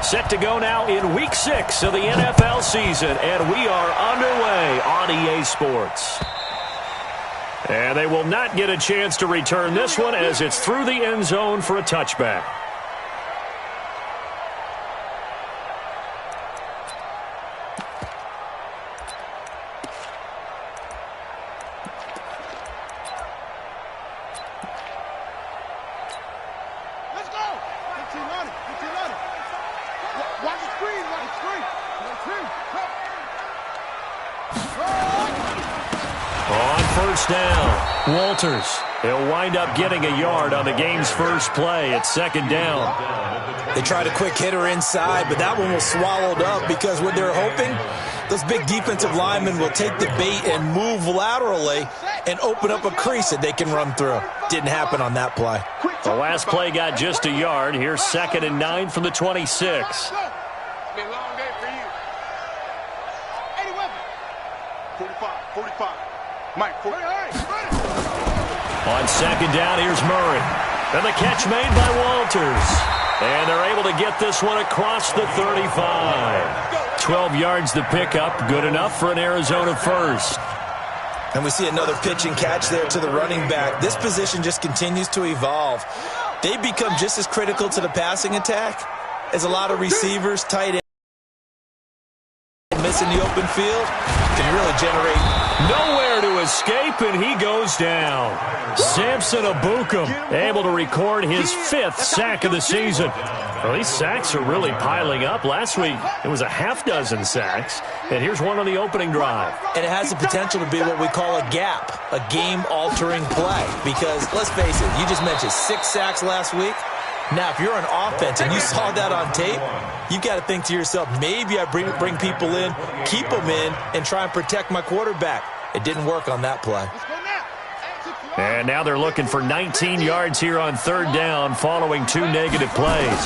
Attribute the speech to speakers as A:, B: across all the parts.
A: Set to go now in Week 6 of the NFL season, and we are underway on EA Sports. And they will not get a chance to return this one as it's through the end zone for a touchback. Down. Walters. He'll wind up getting a yard on the game's first play at second down.
B: They tried a quick hitter inside, but that one was swallowed up because what they're hoping, those big defensive linemen will take the bait and move laterally and open up a crease that they can run through. Didn't happen on that play.
A: The last play got just a yard. Here's 2nd and 9 from the 26.
C: Been a long day for you. 45. Mike,
A: on second down, here's Murray. And the catch made by Walters. And they're able to get this one across the 35. 12 yards the pickup. Good enough for an Arizona first.
B: And we see another pitch and catch there to the running back. This position just continues to evolve. They become just as critical to the passing attack as a lot of receivers, tight ends, missing the open field can really generate
A: nowhere to escape, and he goes down. Samson Abukum able to record his 5th sack of the season. Well, these sacks are really piling up. Last week, it was a half-dozen sacks, and here's one on the opening drive.
B: And it has the potential to be what we call a gap, a game-altering play, because let's face it, you just mentioned 6 sacks last week. Now, if you're on offense and you saw that on tape, you got to think to yourself, maybe I bring people in, keep them in, and try and protect my quarterback. It didn't work on that play.
A: And now they're looking for 19 yards here on 3rd down following 2 negative plays.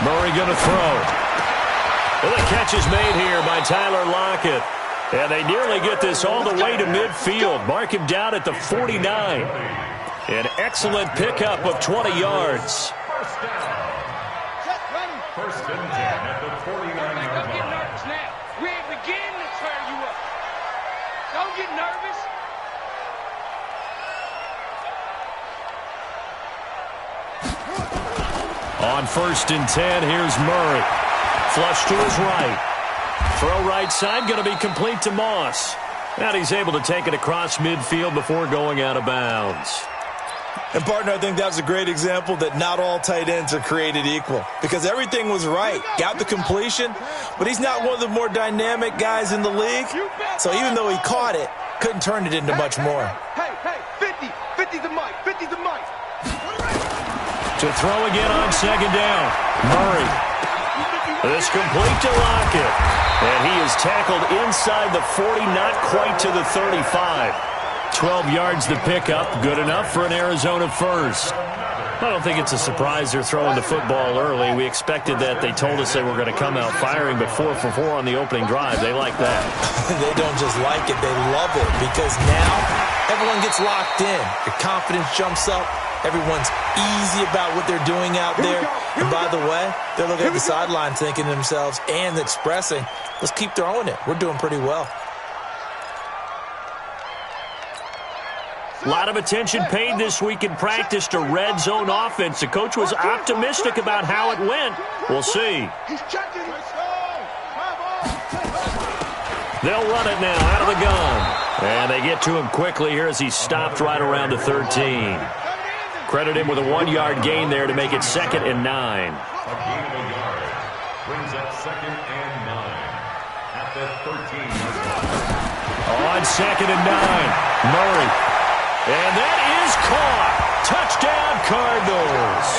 A: Murray going to throw. Well, the catch is made here by Tyler Lockett. And they nearly get this all the way to midfield. Mark him down at the 49. An excellent pickup of 20 yards.
C: First and 10 at the 49-yard line. Don't get nervous now. We ain't beginning to tear you up. Don't get nervous.
A: On 1st and 10, here's Murray. Flush to his right. Throw right side, going to be complete to Moss. And he's able to take it across midfield before going out of bounds.
B: And, partner, I think that was a great example that not all tight ends are created equal because everything was right. Got the completion, but he's not one of the more dynamic guys in the league. So even though he caught it, couldn't turn it into much more.
C: Hey, 50 the mic, 50 the mic.
A: To throw again on 2nd down. Murray. This complete to Lockett. And he is tackled inside the 40, not quite to the 35. 12 yards the pickup, good enough for an Arizona first. I don't think it's a surprise they're throwing the football early. We expected that. They told us they were going to come out firing, but 4 for 4 on the opening drive. They like that.
B: They don't just like it, they love it, because now everyone gets locked in. Your confidence jumps up. Everyone's easy about what they're doing out there. And by the way, they're looking at the sideline thinking to themselves and expressing, let's keep throwing it. We're doing pretty well.
A: A lot of attention paid this week in practice to red zone offense. The coach was optimistic about how it went. We'll see. They'll run it now out of the gun. And they get to him quickly here as he stopped right around the 13. Credit him with a 1-yard gain there to make it 2nd and 9.
D: A gain of a yard brings up 2nd and 9 at the 13-yard line.
A: On 2nd and 9, Murray. And that is caught. Touchdown, Cardinals.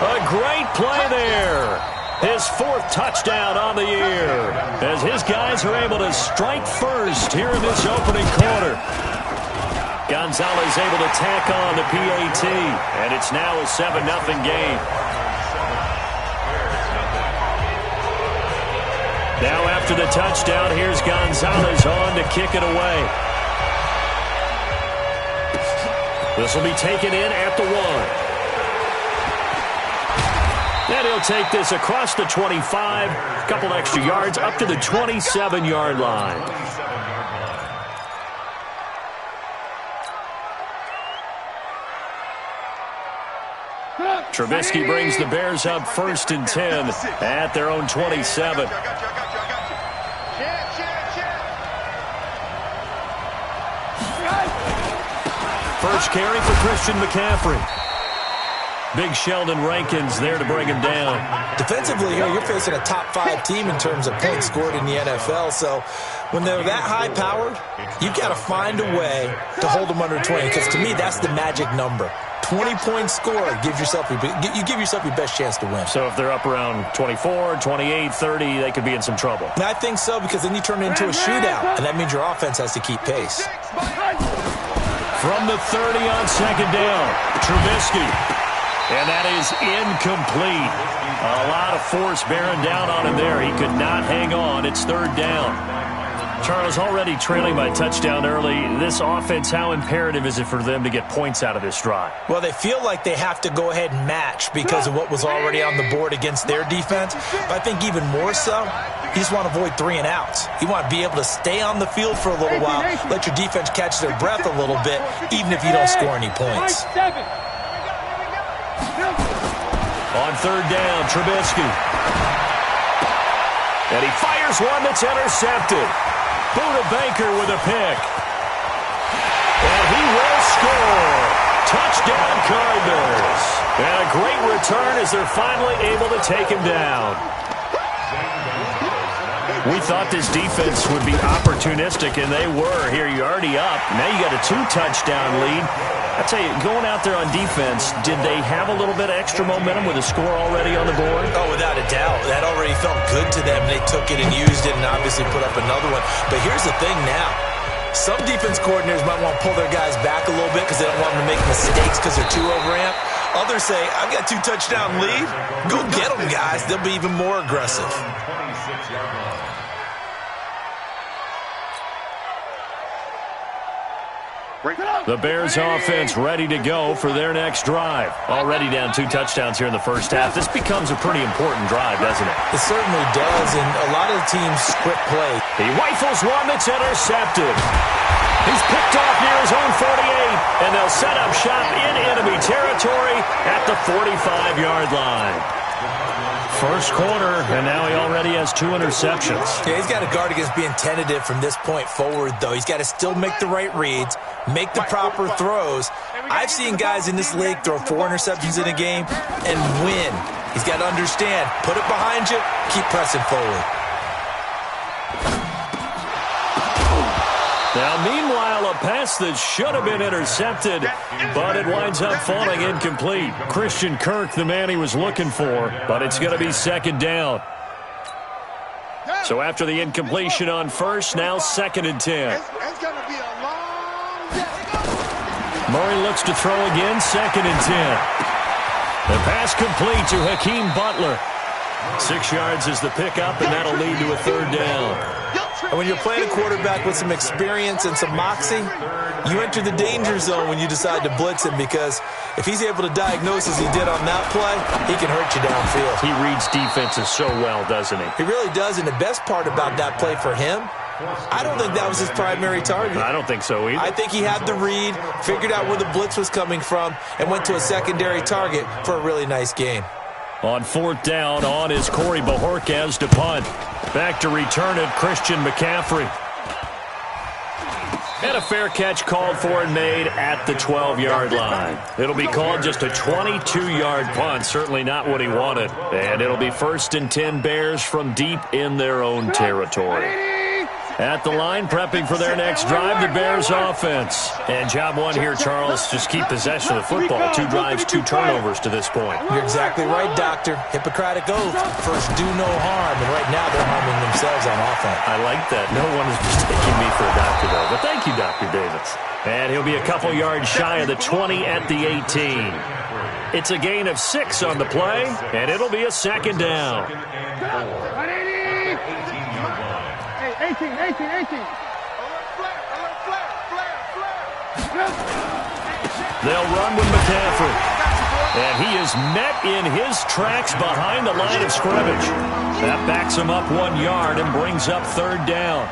A: A great play there. His 4th touchdown on the year as his guys are able to strike first here in this opening quarter. Gonzalez able to tack on the PAT, and it's now a 7-0 game. Now after the touchdown, here's Gonzalez on to kick it away. This will be taken in at the 1. And he'll take this across the 25, a couple extra yards, up to the 27-yard line. Trubisky brings the Bears up 1st and 10 at their own 27. First carry for Christian McCaffrey. Big Sheldon Rankins there to bring him down.
B: Defensively here, you're facing a top 5 team in terms of points scored in the NFL. So when they're that high-powered, you've got to find a way to hold them under 20. Because to me, that's the magic number. 20-point score, you give yourself your best chance to win.
A: So if they're up around 24, 28, 30, they could be in some trouble.
B: And I think so, because then you turn it into a shootout, and that means your offense has to keep pace.
A: From the 30 on 2nd down, Trubisky. And that is incomplete. A lot of force bearing down on him there. He could not hang on. It's 3rd down. Charles, already trailing by touchdown early. This offense, how imperative is it for them to get points out of this drive?
B: Well, they feel like they have to go ahead and match because of what was already on the board against their defense. But I think even more so, you just want to avoid 3 and outs. You want to be able to stay on the field for a little while, let your defense catch their breath a little bit, even if you don't score any points.
A: On 3rd down, Trubisky. And he fires one that's intercepted. Buda Baker with a pick. And he will score. Touchdown, Cardinals. And a great return as they're finally able to take him down. We thought this defense would be opportunistic, and they were. Here, you're already up. Now you got a 2-touchdown lead. I tell you, going out there on defense, did they have a little bit of extra momentum with a score already on the board?
B: Oh, without a doubt. That already felt good to them. They took it and used it and obviously put up another one. But here's the thing now. Some defense coordinators might want to pull their guys back a little bit because they don't want them to make mistakes because they're too overamped. Others say, I've got 2-touchdown lead. Go get them, guys. They'll be even more aggressive.
D: 26-yard line.
A: The Bears offense ready to go for their next drive. Already down 2 touchdowns here in the first half. This becomes a pretty important drive, doesn't it?
B: It certainly does, and a lot of the teams script play.
A: He rifles one that's intercepted. He's picked off near his own 48, and they'll set up shop in enemy territory at the 45-yard line. First quarter, and now he already has 2 interceptions.
B: Yeah, he's got to guard against being tentative from this point forward, though. He's got to still make the right reads, make the proper throws. I've seen guys in this league throw 4 interceptions in a game and win. He's got to understand, put it behind you, keep pressing forward.
A: Now, meanwhile, a pass that should have been intercepted, but it winds up falling incomplete. Christian Kirk, the man he was looking for, but it's going to be 2nd down. So after the incompletion on first, now 2nd and 10.
C: It's going to be a long day.
A: Murray looks to throw again, 2nd and 10. The pass complete to Hakeem Butler. 6 yards is the pickup, and that'll lead to a 3rd down.
B: And when you're playing a quarterback with some experience and some moxie, you enter the danger zone when you decide to blitz him, because if he's able to diagnose as he did on that play, he can hurt you downfield.
A: He reads defenses so well, doesn't he?
B: He really does, and the best part about that play for him, I don't think that was his primary target.
A: I don't think so either.
B: I think he had the read, figured out where the blitz was coming from, and went to a secondary target for a really nice gain.
A: On 4th down, on is Corey Bojorquez to punt. Back to return it, Christian McCaffrey. And a fair catch called for and made at the 12-yard line. It'll be called just a 22-yard punt, certainly not what he wanted. And it'll be 1st and 10 Bears from deep in their own territory. At the line, prepping for their next drive, the Bears offense. And job one here, Charles, just keep possession of the football. 2 drives, 2 turnovers to this point.
B: You're exactly right, Doctor. Hippocratic oath. First, do no harm. And right now, they're harming themselves on offense.
A: I like that. No one is mistaking me for a doctor, though. But thank you, Dr. Davis. And he'll be a couple yards shy of the 20 at the 18. It's a gain of 6 on the play, and it'll be a 2nd down.
C: 18.
A: They'll run with McCaffrey. And he is met in his tracks behind the line of scrimmage. That backs him up 1 yard and brings up third down.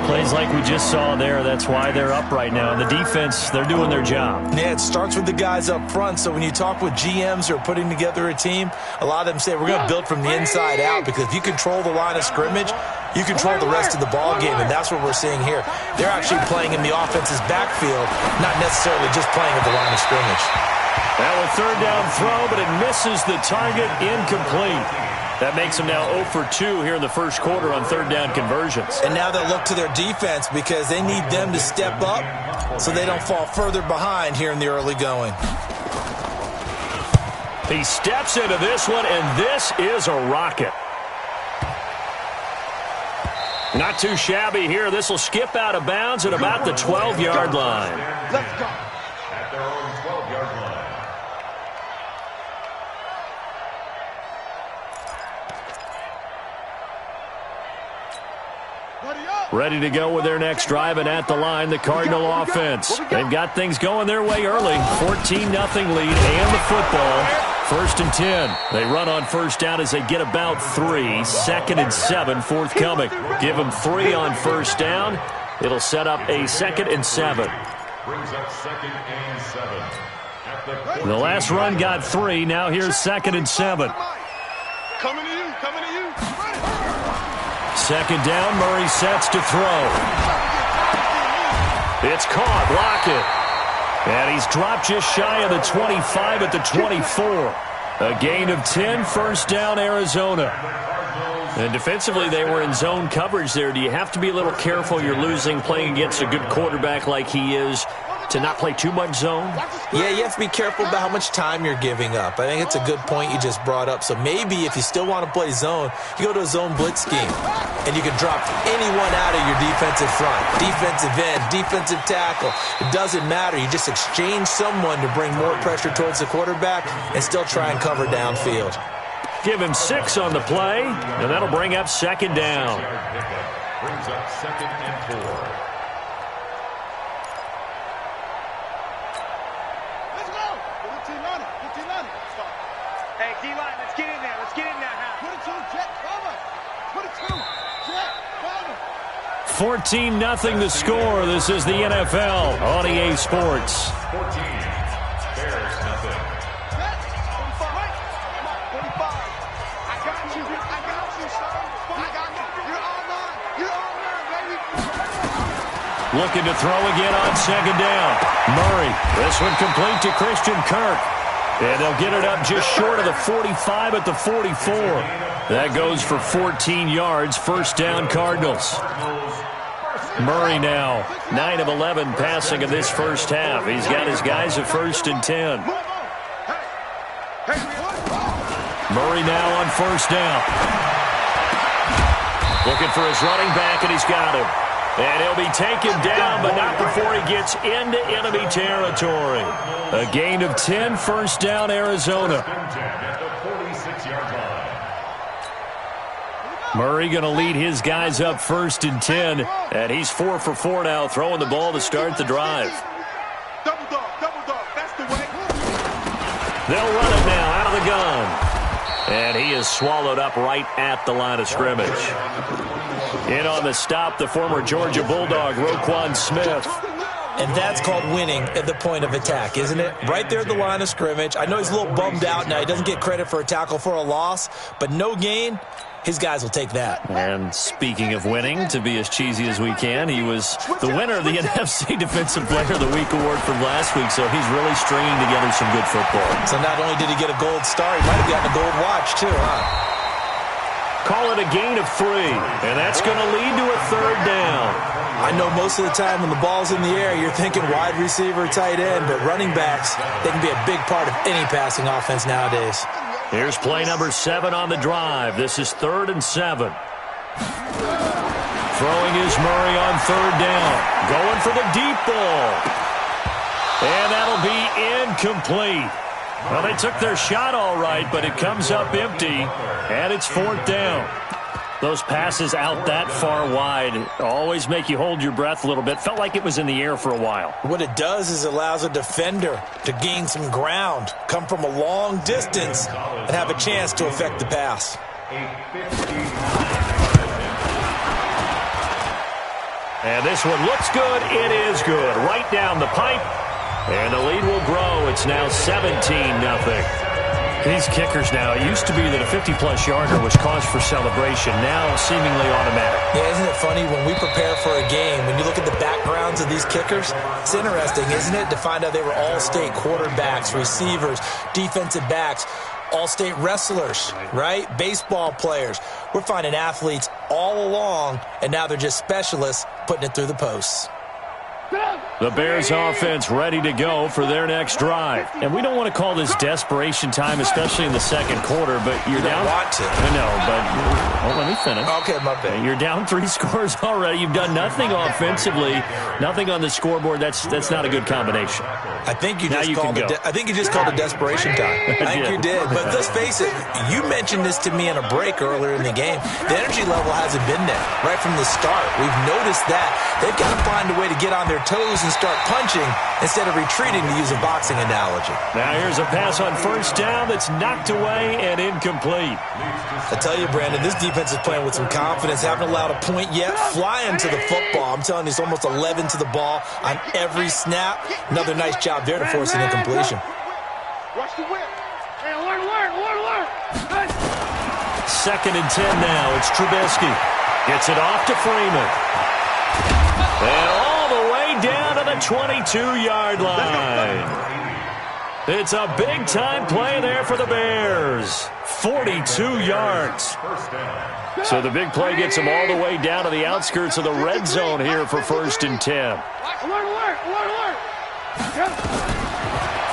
A: Plays like we just saw there. That's why they're up right now. And the defense, they're doing their job.
B: Yeah, it starts with the guys up front. So when you talk with GMs who are putting together a team, a lot of them say we're going to build from the inside out, because if you control the line of scrimmage, you control the rest of the ball game, and that's what we're seeing here. They're actually playing in the offense's backfield, not necessarily just playing at the line of scrimmage.
A: Now a third down throw, but it misses the target, incomplete. That makes them now 0 for 2 here in the first quarter on third down conversions.
B: And now they'll look to their defense, because they need them to step up so they don't fall further behind here in the early going.
A: He steps into this one, and this is a rocket. Not too shabby here. This will skip out of bounds at about the 12-yard line.
C: Let's go.
D: At their own 12-yard line.
A: Ready to go with their next drive, and at the line, the Cardinal offense. They've got things going their way early. 14-0 lead and the football. 1st and 10. They run on first down as they get about 3. 2nd and 7 forthcoming. Give them 3 on first down. It'll set up a 2nd and 7.
D: Brings up 2nd and 7. At
A: The last run got 3. Now here's 2nd and 7.
C: Coming to you, coming to you.
A: 2nd down, Murray sets to throw. It's caught, Lockett. And he's dropped just shy of the 25 at the 24. A gain of 10, first down, Arizona. And defensively, they were in zone coverage there. Do you have to be a little careful? You're losing, playing against a good quarterback like he is, to not play too much zone?
B: Yeah, you have to be careful about how much time you're giving up. I think it's a good point you just brought up. So maybe if you still want to play zone, you go to a zone blitz scheme, and you can drop anyone out of your defensive front, defensive end, defensive tackle. It doesn't matter. You just exchange someone to bring more pressure towards the quarterback and still try and cover downfield.
A: Give him 6 on the play, and that'll bring up 2nd down.
D: brings up 2nd and 4.
C: Hey, D-line, let's get in there. Let's get in there now. 22, Jet, cover. 22, Jet, cover.
A: 14-0 the score. This is the NFL on EA Sports.
D: 14. Bears nothing.
C: Jet, 45. 45. I got you. I got you, son. I got you. You're all mine. You're all mine, baby.
A: Looking to throw again on 2nd down. Murray. This one complete to Christian Kirk. And they'll get it up just short of the 45 at the 44. That goes for 14 yards. First down, Cardinals. Murray now, 9 of 11 passing in this first half. He's got his guys at 1st and 10. Murray now on first down. Looking for his running back, and he's got him. And he'll be taken down, but not before he gets into enemy territory. A gain of 10, first down, Arizona. Murray going to lead his guys up 1st and 10, and he's 4 for 4 now, throwing the ball to start the drive.
C: Double dog, that's the way.
A: They'll run it now out of the gun. And he is swallowed up right at the line of scrimmage. In on the stop, the former Georgia Bulldog, Roquan Smith.
B: And that's called winning at the point of attack, isn't it? Right there at the line of scrimmage. I know he's a little bummed out now. He doesn't get credit for a tackle for a loss, but no gain. His guys will take that.
A: And speaking of winning, to be as cheesy as we can, he was the winner of the NFC Defensive Player of the Week award from last week, so he's really stringing together some good football.
B: So not only did he get a gold star, he might have gotten a gold watch too, huh?
A: Call it a gain of 3, and that's going to lead to a 3rd down.
B: I know most of the time when the ball's in the air, you're thinking wide receiver, tight end, but running backs, they can be a big part of any passing offense nowadays.
A: Here's play number 7 on the drive. This is 3rd and 7. Throwing is Murray on 3rd down. Going for the deep ball. And that'll be incomplete. Well, they took their shot all right, but it comes up empty, and it's 4th down. Those passes out that far wide always make you hold your breath a little bit. Felt like it was in the air for a while.
B: What it does is it allows a defender to gain some ground, come from a long distance, and have a chance to affect the pass.
A: And this one looks good. It is good. Right down the pipe. And the lead will grow. It's now 17-0. These kickers now, it used to be that a 50-plus yarder was cause for celebration. Now seemingly automatic.
B: Yeah, isn't it funny when we prepare for a game, when you look at the backgrounds of these kickers, it's interesting, isn't it, to find out they were all-state quarterbacks, receivers, defensive backs, all-state wrestlers, right? Baseball players. We're finding athletes all along, and now they're just specialists putting it through the posts.
A: The Bears offense ready to go for their next drive. And we don't want to call this desperation time, especially in the second quarter, but you're down.
B: Want to.
A: I know, but well, let me finish.
B: Okay, my bad.
A: You're down 3 scores already. You've done nothing offensively, nothing on the scoreboard. That's not a good combination.
B: I think you just called it desperation time. I think you did. But let's face it, you mentioned this to me in a break earlier in the game. The energy level hasn't been there right from the start. We've noticed that. They've got to find a way to get on their toes and start punching instead of retreating, to use a boxing analogy.
A: Now here's a pass on first down that's knocked away and incomplete.
B: I tell you, Brandon, this defense is playing with some confidence. Haven't allowed a point yet. Flying to the football. I'm telling you, it's almost 11 to the ball on every snap. Another nice job there to force an incompletion.
C: Watch the whip. Hey, alert.
A: 2nd and 10 now. It's Trubisky. Gets it off to Freeman. And all the way down to the 22-yard line. It's a big-time play there for the Bears. 42 yards. So the big play gets them all the way down to the outskirts of the red zone here for 1st and 10.
C: Alert.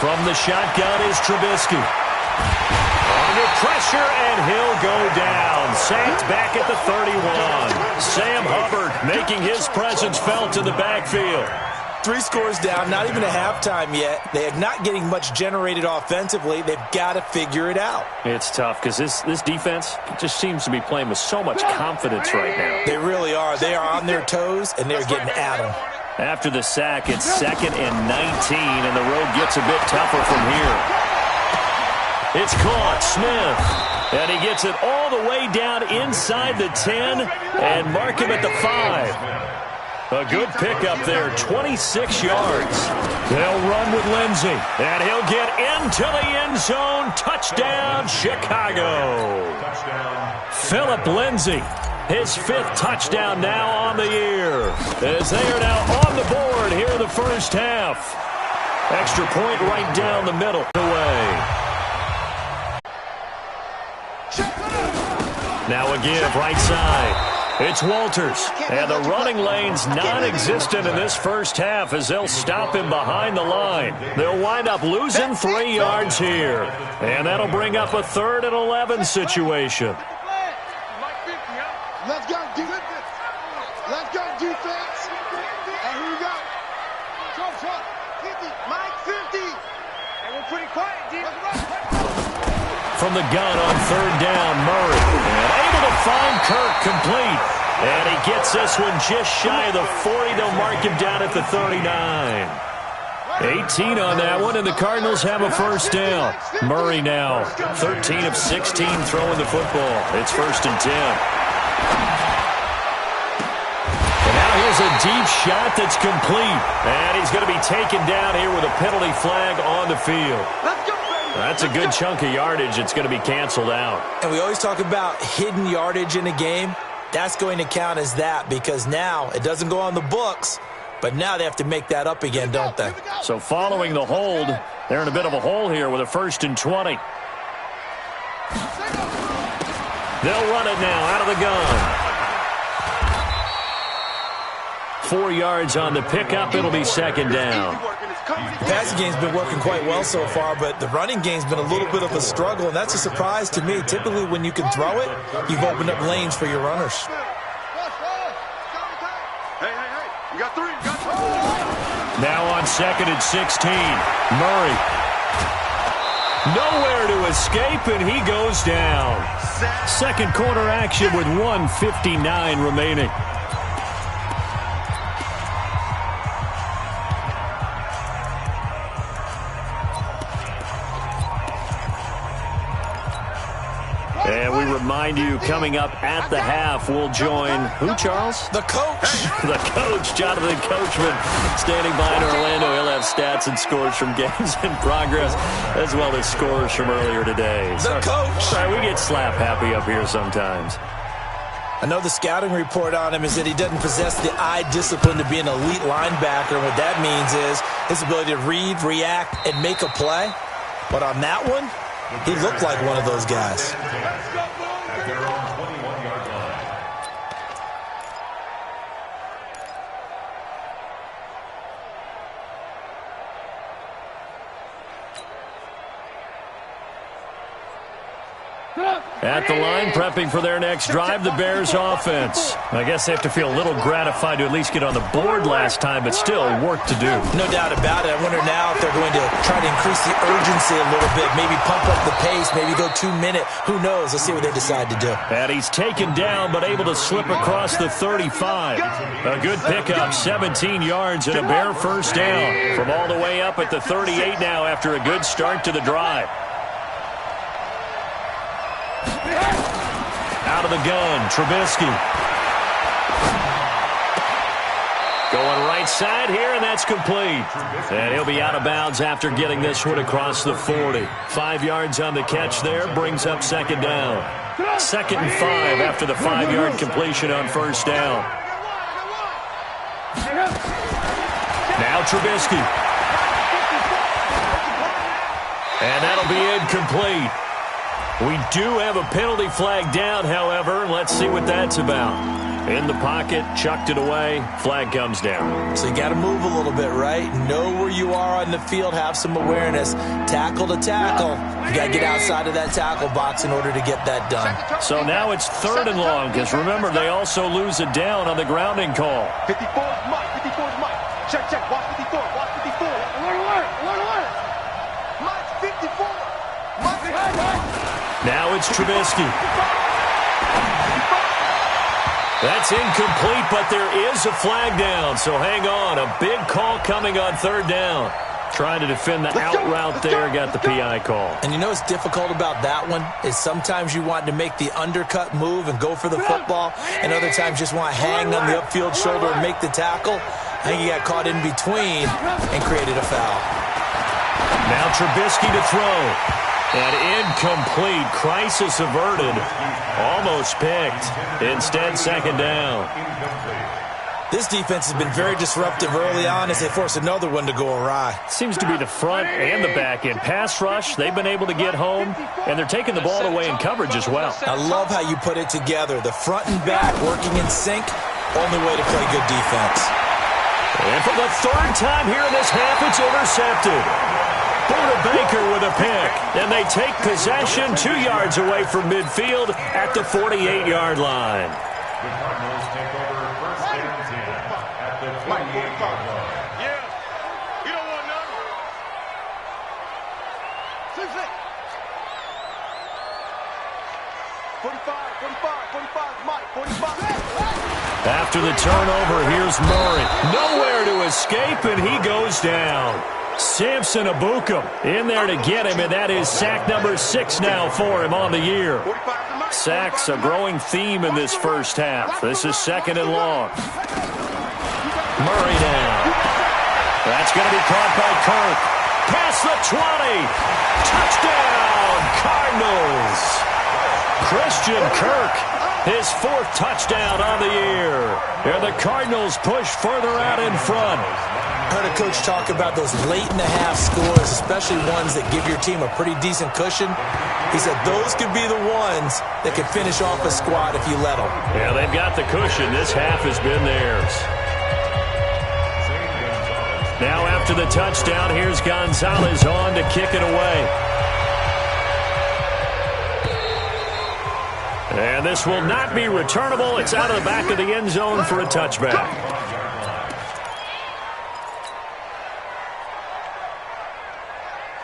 A: From the shotgun is Trubisky. Under pressure, and he'll go down. Sacked back at the 31. Sam Hubbard making his presence felt in the backfield.
B: 3 scores down, not even a halftime yet. They are not getting much generated offensively. They've got to figure it out.
A: It's tough because this defense just seems to be playing with so much confidence right now.
B: They really are. They are on their toes, and they're getting at them.
A: After the sack, it's 2nd and 19, and the road gets a bit tougher from here. It's caught. Smith. And he gets it all the way down inside the 10 and mark him at the 5. A good pickup there, 26 yards. They'll run with Lindsey, and he'll get into the end zone. Touchdown, Chicago. Phillip Lindsey, his 5th touchdown now on the year, as they are now on the board here in the first half. Extra point right down the middle. Away. Now again, right side. It's Walters, and the running lane's non-existent in this first half as they'll stop him behind the line. They'll wind up losing 3 yards here, and that'll bring up a 3rd and 11 situation.
C: Let's go defense. Let's go defense. And here we go. Trump. 50. Mike, 50. And we're pretty quiet, defense.
A: From the gun on 3rd down, Murray. And able to find Kirk complete. And he gets this one just shy of the 40. They'll mark him down at the 39. 18 on that one, and the Cardinals have a first down. Murray now 13 of 16 throwing the football. It's 1st and 10. And now here's a deep shot that's complete. And he's going to be taken down here with a penalty flag on the field. That's a good chunk of yardage. It's going to be canceled out.
B: And we always talk about hidden yardage in a game. That's going to count as that because now it doesn't go on the books, but now they have to make that up again, don't they?
A: So following the hold, they're in a bit of a hole here with a 1st and 20. They'll run it now out of the gun. 4 yards on the pickup. It'll be 2nd down.
B: The passing game's been working quite well so far, but the running game's been a little bit of a struggle, and that's a surprise to me. Typically, when you can throw it, you've opened up lanes for your runners.
C: Hey, you got 3.
A: Now on 2nd and 16, Murray. Nowhere to escape, and he goes down. Second quarter action with 1:59 remaining. And we remind you, coming up at the half, we'll join who, Charles?
B: The coach.
A: The coach, Jonathan Coachman, standing by in Orlando. He'll have stats and scores from games in progress, as well as scores from earlier today.
B: The coach.
A: Sorry, we get slap happy up here sometimes.
B: I know the scouting report on him is that he doesn't possess the eye discipline to be an elite linebacker. What that means is his ability to read, react, and make a play. But on that one, he looked like one of those guys.
D: At their own 21-yard line.
A: At the line, prepping for their next drive, the Bears offense. I guess they have to feel a little gratified to at least get on the board last time, but still work to do.
B: No doubt about it. I wonder now if they're going to try to increase the urgency a little bit, maybe pump up the pace, maybe go 2 minute. Who knows? Let's see what they decide to do.
A: And he's taken down, but able to slip across the 35. A good pickup, 17 yards and a Bear first down from all the way up at the 38 now after a good start to the drive. Out of the gun, Trubisky. Going right side here, and that's complete. And he'll be out of bounds after getting this one across the 40. 5 yards on the catch there, brings up second down. 2nd and 5 after the 5-yard completion on first down. Now Trubisky. And that'll be incomplete. We do have a penalty flag down, however. Let's see what that's about. In the pocket, chucked it away, flag comes down.
B: So you got to move a little bit, right? Know where you are on the field, have some awareness. Tackle to tackle. You got to get outside of that tackle box in order to get that done.
A: So now it's 3rd and long, because remember, they also lose it down on the grounding call.
C: 54 is Mike. 54 is Mike. Check. Watch 54. Watch 54. Alert. Mike's 54. Mike.
A: Now it's Trubisky. That's incomplete, but there is a flag down, so hang on. A big call coming on 3rd down. Trying to defend the out route there, got the PI call.
B: And you know what's difficult about that one is sometimes you want to make the undercut move and go for the football, and other times just want to hang on the upfield shoulder and make the tackle. I think he got caught in between and created a foul.
A: Now Trubisky to throw. And incomplete. Crisis averted. Almost picked. Instead, second down.
B: This defense has been very disruptive early on as they force another one to go awry.
A: Seems to be the front and the back end. Pass rush, they've been able to get home, and they're taking the ball away in coverage as well.
B: I love how you put it together. The front and back working in sync. Only way to play good defense.
A: And for the 3rd time here in this half, it's intercepted. Buda Baker with a pick, and they take possession 2 yards away from midfield at the 48-yard line.
D: The Cardinals take over 1st and 10 at the 28-yard line.
C: Yeah. You don't want none. 45, Mike, 45.
A: After the turnover, here's Murray. Nowhere to escape, and he goes down. Samson Abukum in there to get him, and that is sack number 6 now for him on the year. Sacks, a growing theme in this first half. This is 2nd and long. Murray down. That's going to be caught by Kirk. Past the 20. Touchdown, Cardinals. Christian Kirk, his 4th touchdown on the year. And the Cardinals push further out in front.
B: I heard a coach talk about those late-in-the-half scores, especially ones that give your team a pretty decent cushion. He said those could be the ones that could finish off a squad if you let them.
A: Yeah, they've got the cushion. This half has been theirs. Now after the touchdown, here's Gonzalez on to kick it away. And this will not be returnable. It's out of the back of the end zone for a touchback.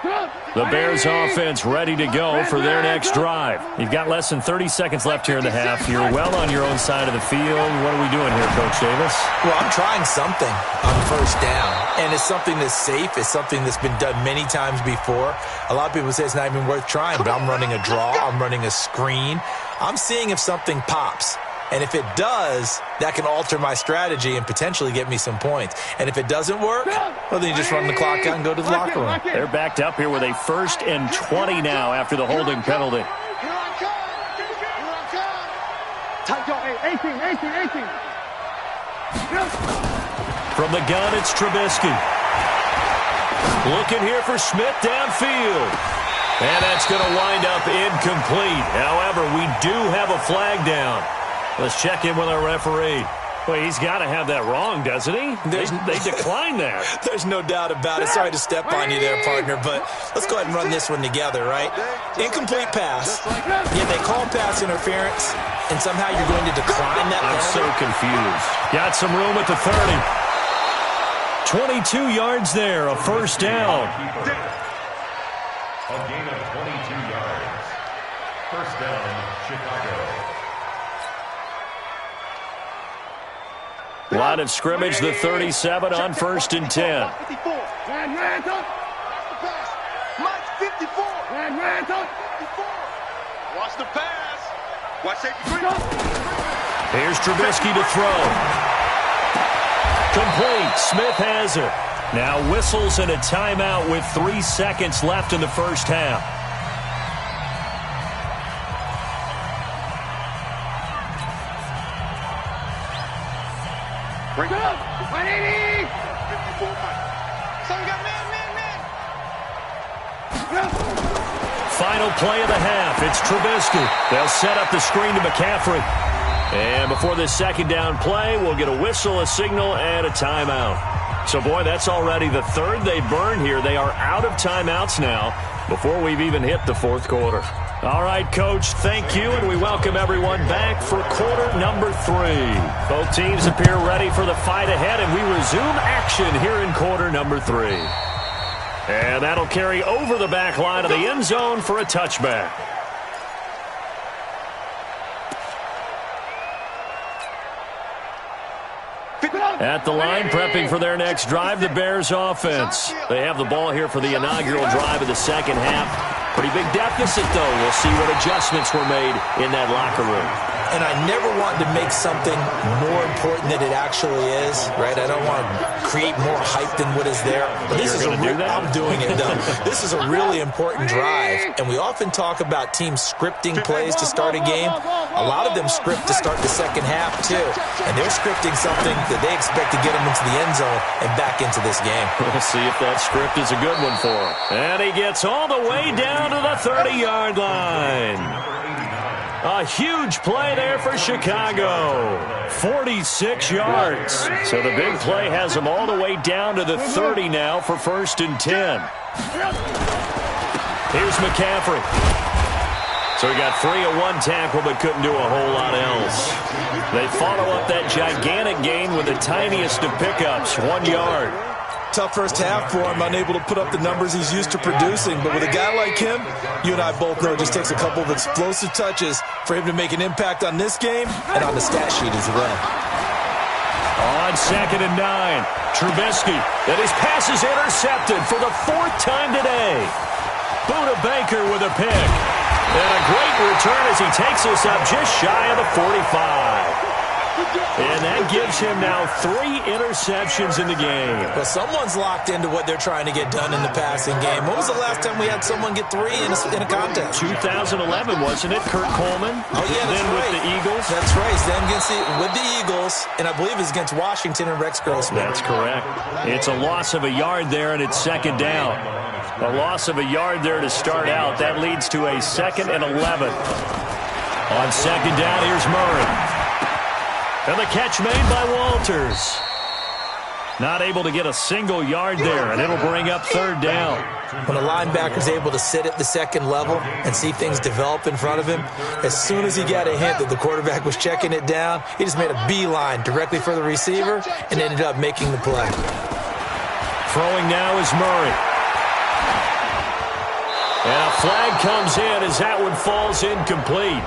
A: The Bears offense ready to go for their next drive. You've got less than 30 seconds left here in the half. You're well on your own side of the field. What are we doing here, Coach Davis?
B: Well, I'm trying something on first down, and it's something that's safe. It's something that's been done many times before. A lot of people say it's not even worth trying, but I'm running a draw. I'm running a screen. I'm seeing if something pops. And if it does, that can alter my strategy and potentially get me some points. And if it doesn't work, well, then you just run the clock out and go to the locker room.
A: They're backed up here with a 1st and 20 now after the holding penalty. From the gun, it's Trubisky. Looking here for Smith downfield. And that's going to wind up incomplete. However, we do have a flag down. Let's check in with our referee. Well, he's got to have that wrong, doesn't he? They declined that.
B: There's no doubt about it. Sorry to step on you there, partner, but let's go ahead and run this one together, right? Incomplete pass. Yeah, they call pass interference, and somehow you're going to decline that
A: penalty. I'm so confused. Got some room at the 30. 22 yards there, a 1st down.
D: A gain of 22 yards. 1st down, Chicago.
A: Line of scrimmage, the 37 on 1st and 10.
C: Watch the pass. Watch safety.
A: Here's Trubisky to throw. Complete. Smith has it. Now whistles and a timeout with 3 seconds left in the first half.
C: Break up. 180. 54. Someone got man.
A: Final play of the half. It's Trubisky. They'll set up the screen to McCaffrey. And before this 2nd down play, we'll get a whistle, a signal, and a timeout. So, boy, that's already the 3rd they burned here. They are out of timeouts now before we've even hit the 4th quarter. All right, Coach, thank you, and we welcome everyone back for quarter number 3. Both teams appear ready for the fight ahead, and we resume action here in quarter number 3. And that'll carry over the back line of the end zone for a touchback. At the line, prepping for their next drive, the Bears offense. They have the ball here for the inaugural drive of the 2nd half. Pretty big deficit, though. We'll see what adjustments were made in that locker room.
B: And I never want to make something more important than it actually is, right? I don't want to create more hype than what is there.
A: But this is going to do that?
B: I'm doing it, though. This is a really important drive, and we often talk about teams scripting plays to start a game. A lot of them script to start the 2nd half, too. And they're scripting something that they expect to get them into the end zone and back into this game.
A: We'll see if that script is a good one for him. And he gets all the way down to the 30-yard line. A huge play there for Chicago. 46 yards. So the big play has them all the way down to the 30 now for 1st and 10. Here's McCaffrey. So he got 3 of 1 tackle but couldn't do a whole lot else. They follow up that gigantic gain with the tiniest of pickups, 1 yard.
B: Tough first half for him, unable to put up the numbers he's used to producing. But with a guy like him, you and I both know it just takes a couple of explosive touches for him to make an impact on this game and on the stat sheet as well.
A: On 2nd and 9, Trubisky. And his pass is intercepted for the 4th time today. Buda Baker with a pick. And a great return as he takes us up just shy of the 45. And that gives him now 3 interceptions in the game.
B: Well, someone's locked into what they're trying to get done in the passing game. When was the last time we had someone get 3 in a contest?
A: 2011, wasn't it? Kurt Coleman.
B: Oh, yeah, that's
A: then
B: right.
A: With the Eagles.
B: That's right. Then with the Eagles, and I believe it's against Washington and Rex Grossman.
A: That's correct. It's a loss of a yard there, and it's 2nd down. A loss of a yard there to start out. That leads to a 2nd and 11. On 2nd down, here's Murray. And the catch made by Walters. Not able to get a single yard there, and it'll bring up 3rd down.
B: When a linebacker's able to sit at the 2nd level and see things develop in front of him, as soon as he got a hint that the quarterback was checking it down, he just made a beeline directly for the receiver and ended up making the play.
A: Throwing now is Murray. And a flag comes in as that one falls incomplete.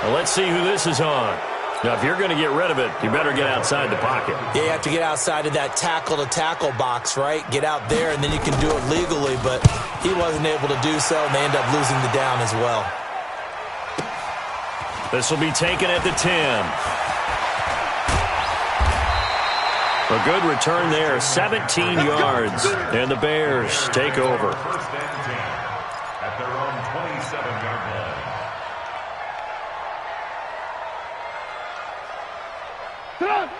A: Well, let's see who this is on. Now, if you're going to get rid of it, you better get outside the pocket.
B: Yeah, you have to get outside of that tackle-to-tackle box, right? Get out there, and then you can do it legally, but he wasn't able to do so, and they end up losing the down as well.
A: This will be taken at the 10. A good return there, 17 yards, and the Bears take over.
D: First and 10 at their own 27-yard line.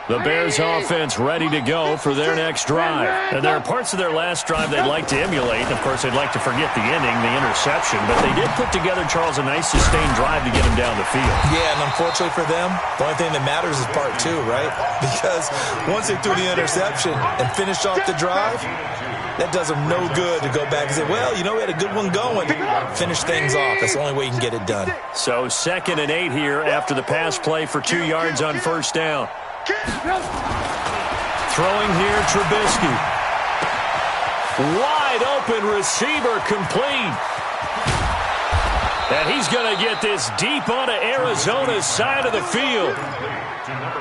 A: The Bears offense ready to go for their next drive. And there are parts of their last drive they'd like to emulate. Of course, they'd like to forget the inning, the interception. But they did put together, Charles, a nice sustained drive to get him down the field.
B: Yeah, and unfortunately for them, the only thing that matters is part two, right? Because once they threw the interception and finished off the drive, that does them no good to go back and say, well, you know, we had a good one going. Finish things off. That's the only way you can get it done.
A: So 2nd and 8 here after the pass play for 2 yards on first down. Throwing here, Trubisky. Wide open receiver, complete. And he's going to get this deep onto Arizona's side of the field.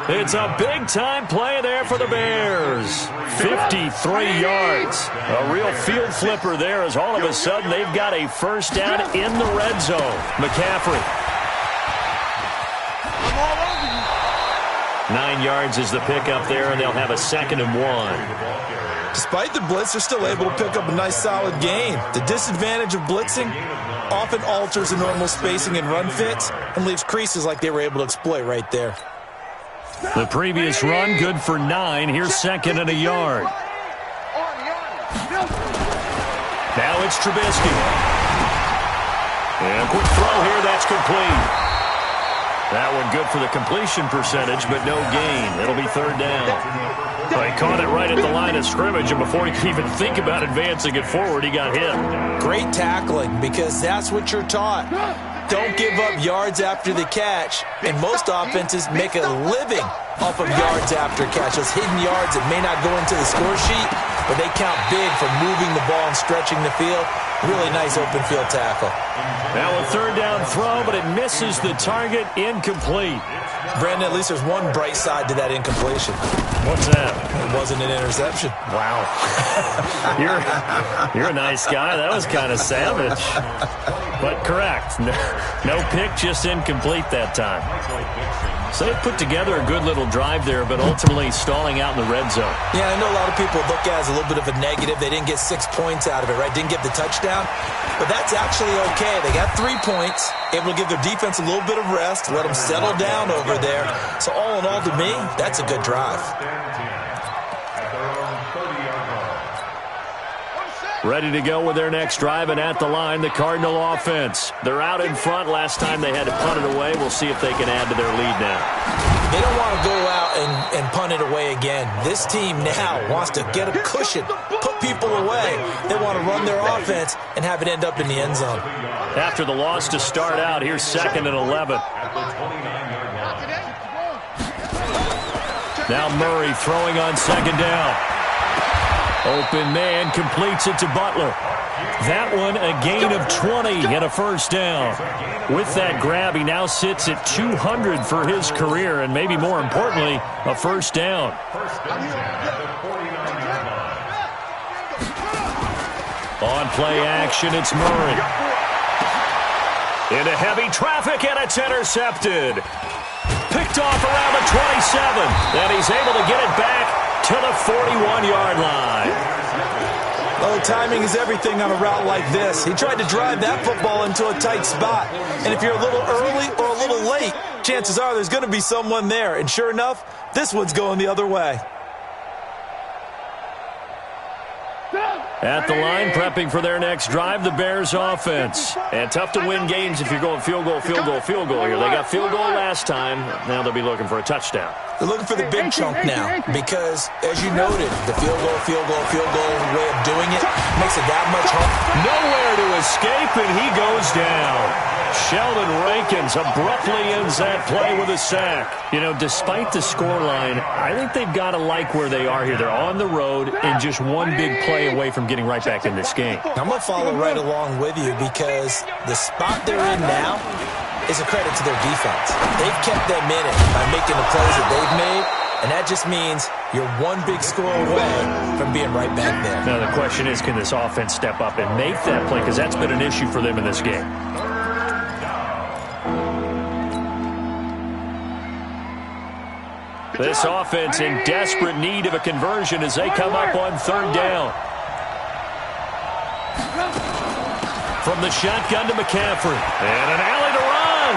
A: It's a big-time play there for the Bears. 53 yards. A real field flipper there as all of a sudden they've got a first down in the red zone. McCaffrey. 9 yards is the pickup there, and they'll have a 2nd and 1.
B: Despite the blitz, they're still able to pick up a nice, solid gain. The disadvantage of blitzing often alters the normal spacing and run fits and leaves creases like they were able to exploit right there.
A: The previous run, good for 9. Here's 2nd and a yard. Now it's Trubisky. And a quick throw here, that's complete. That one good for the completion percentage, but no gain. It'll be 3rd down. Well, he caught it right at the line of scrimmage, and before he could even think about advancing it forward, he got hit.
B: Great tackling, because that's what you're taught. Don't give up yards after the catch, and most offenses make a living off of yards after catch. Those hidden yards that may not go into the score sheet, but they count big for moving the ball and stretching the field. Really nice open field tackle.
A: Now a 3rd down throw, but it misses the target, incomplete.
B: Brandon, at least there's one bright side to that incompletion.
A: What's that?
B: It wasn't an interception.
A: Wow. You're a nice guy. That was kind of savage. But correct. No pick, just incomplete that time. So they put together a good little drive there, but ultimately stalling out in the red zone.
B: Yeah, I know a lot of people look at it as a little bit of a negative. They didn't get 6 points out of it, right? Didn't get the touchdown. But that's actually okay. They got 3 points, able to give their defense a little bit of rest, let them settle down over there. So all in all, to me, that's a good drive.
A: Ready to go with their next drive, and at the line, the Cardinal offense. They're out in front. Last time they had to punt it away. We'll see if they can add to their lead now.
B: They don't want to go out and punt it away again. This team now wants to get a cushion, put people away. They want to run their offense and have it end up in the end zone.
A: After the loss to start out, here's 2nd and 11. Now Murray throwing on 2nd down. Open man completes it to Butler. That one a gain of 20 and a first down. With that grab, he now sits at 200 for his career, and maybe more importantly, a first down. On play action, it's Murray. Into heavy traffic, and it's intercepted. Picked off around the 27, and he's able to get it back to the 41-yard line.
B: Oh, timing is everything on a route like this. He tried to drive that football into a tight spot. And if you're a little early or a little late, chances are there's going to be someone there. And sure enough, this one's going the other way.
A: At the line, prepping for their next drive, the Bears offense. And tough to win games if you're going field goal, field goal, field goal here. They got field goal last time. Now they'll be looking for a touchdown.
B: They're looking for the big chunk now because, as you noted, the field goal way of doing it makes it that much harder.
A: Nowhere to escape, and he goes down. Sheldon Rankins abruptly ends that play with a sack. You know, despite the scoreline, I think they've got to like where they are here. They're on the road, and just one big play way away from getting right back in this game.
B: I'm going to follow right along with you because the spot they're in now is a credit to their defense. They've kept them in it by making the plays that they've made, and that just means you're one big score away from being right back there.
A: Now, the question is, can this offense step up and make that play? Because that's been an issue for them in this game. This offense in desperate need of a conversion as they come up on third down. From the shotgun to McCaffrey. And an alley to run.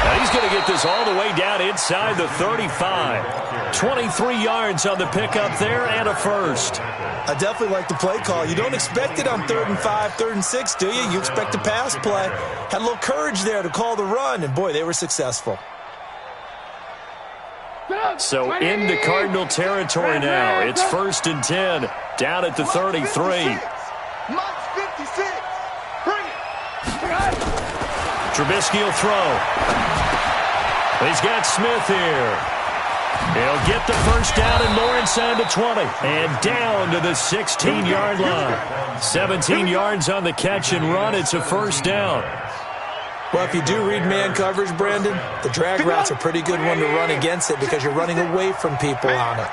A: Now he's going to get this all the way down inside the 35. 23 yards on the pickup there and a first.
B: I definitely like the play call. You don't expect it on 3rd and 5, 3rd and 6, do you? You expect a pass play. Had a little courage there to call the run, and boy, they were successful.
A: So into Cardinal territory now. It's 1st and 10, down at the 33.
C: Mike's 56. Bring it.
A: Trubisky will throw. He's got Smith here. He'll get the first down, and Lawrence on to 20. And down to the 16-yard line. 17 yards on the catch and run. It's a first down.
B: Well, if you do read man coverage, Brandon, the drag route's a pretty good one to run against it because you're running away from people on it.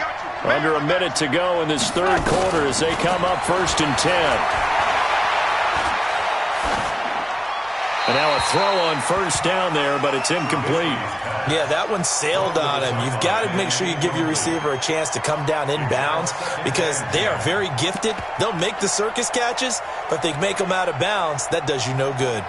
A: Under a minute to go in this third quarter as they come up 1st and 10. And now a throw on first down there, but it's incomplete.
B: Yeah, that one sailed on him. You've got to make sure you give your receiver a chance to come down inbounds because they are very gifted. They'll make the circus catches, but they make them out of bounds. That does you no good.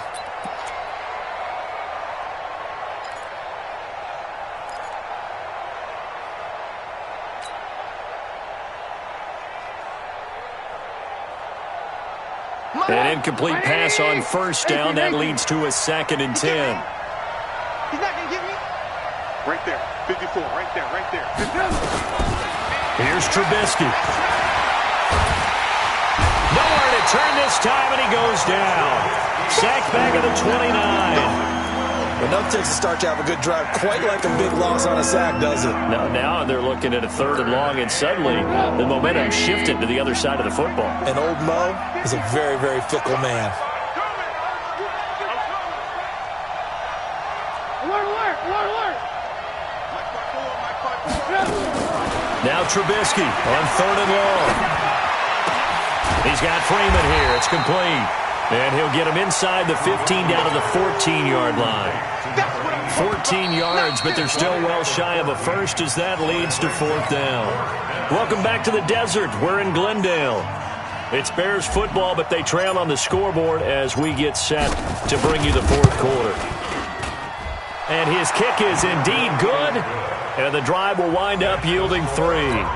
A: An incomplete pass on first down. That leads to a 2nd and 10.
C: He's not going to get me. Right there. 54. Right there. Right there.
A: Here's Trubisky. Nowhere to turn this time, and he goes down. Sacked back at the 29.
B: Enough takes to start to have a good drive. Quite like a big loss on a sack, does it?
A: Now they're looking at a 3rd and long, and suddenly the momentum shifted to the other side of the football.
B: And old Mo is a very, very fickle man.
A: Now Trubisky on 3rd and long. He's got Freeman here. It's complete. And he'll get him inside the 15 down to the 14-yard line. 14 yards, but they're still well shy of a first as that leads to 4th down. Welcome back to the desert. We're in Glendale. It's Bears football, but they trail on the scoreboard as we get set to bring you the 4th quarter. And his kick is indeed good, and the drive will wind up yielding 3.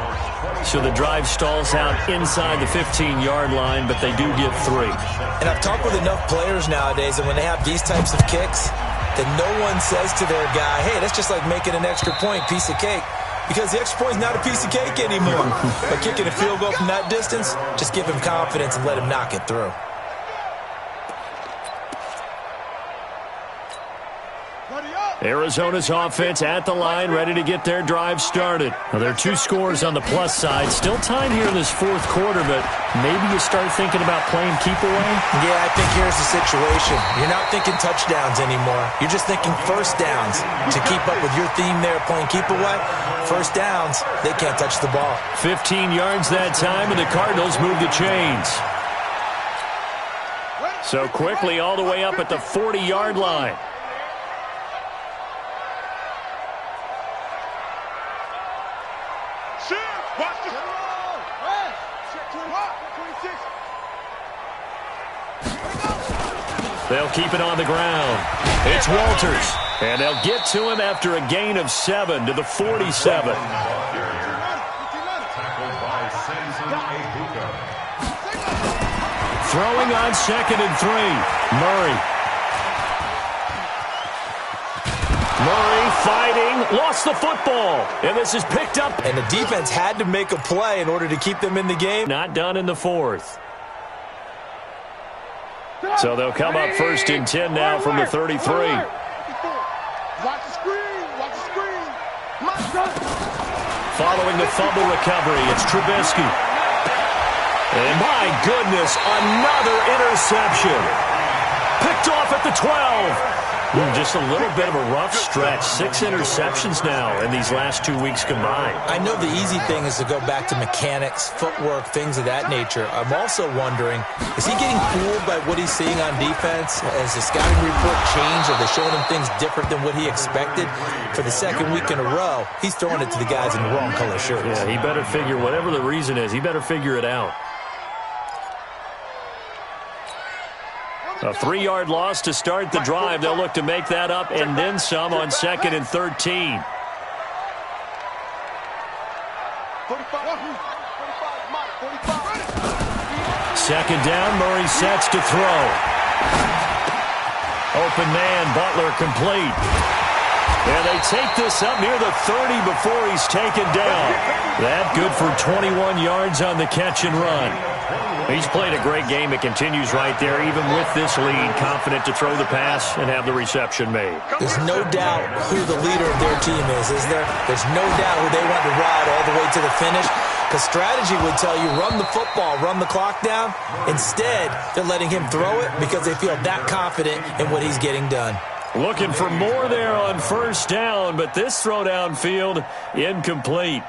A: So the drive stalls out inside the 15-yard line, but they do get 3.
B: And I've talked with enough players nowadays, and when they have these types of kicks, that no one says to their guy, hey, that's just like making an extra point, piece of cake. Because the extra point is not a piece of cake anymore. But kicking a field goal from that distance, just give him confidence and let him knock it through.
A: Arizona's offense at the line, ready to get their drive started. Now, there are 2 scores on the plus side. Still tied here in this 4th quarter, but maybe you start thinking about playing keep away?
B: Yeah, I think here's the situation. You're not thinking touchdowns anymore. You're just thinking first downs. To keep up with your theme there, playing keep away, first downs, they can't touch the ball.
A: 15 yards that time, and the Cardinals move the chains. So quickly all the way up at the 40-yard line. They'll keep it on the ground. It's Walters. And they'll get to him after a gain of 7 to the 47. Throwing on 2nd and 3. Murray fighting, lost the football, and this is picked up.
B: And the defense had to make a play in order to keep them in the game.
A: Not done in the 4th. So they'll come up 1st and 10 now from the 33.
C: Watch the screen. Watch the screen.
A: Following the fumble recovery, it's Trubisky. And my goodness, another interception. Picked off at the 12. Just a little bit of a rough stretch. 6 interceptions now in these last 2 weeks combined.
B: I know the easy thing is to go back to mechanics, footwork, things of that nature. I'm also wondering, is he getting fooled by what he's seeing on defense? Has the scouting report changed? Are they showing him things different than what he expected? For the second week in a row, he's throwing it to the guys in the wrong color shirts.
A: Yeah, he better figure, whatever the reason is, he better figure it out. A 3-yard loss to start the drive. They'll look to make that up and then some on 2nd and 13. Second down, Murray sets to throw. Open man, Butler complete. And they take this up near the 30 before he's taken down. That good for 21 yards on the catch and run. He's played a great game. It continues right there, even with this lead, confident to throw the pass and have the reception made.
B: There's no doubt who the leader of their team is there? There's no doubt who they want to ride all the way to the finish. Because strategy would tell you, run the football, run the clock down. Instead, they're letting him throw it because they feel that confident in what he's getting done.
A: Looking for more there on first down, but this throw downfield incomplete.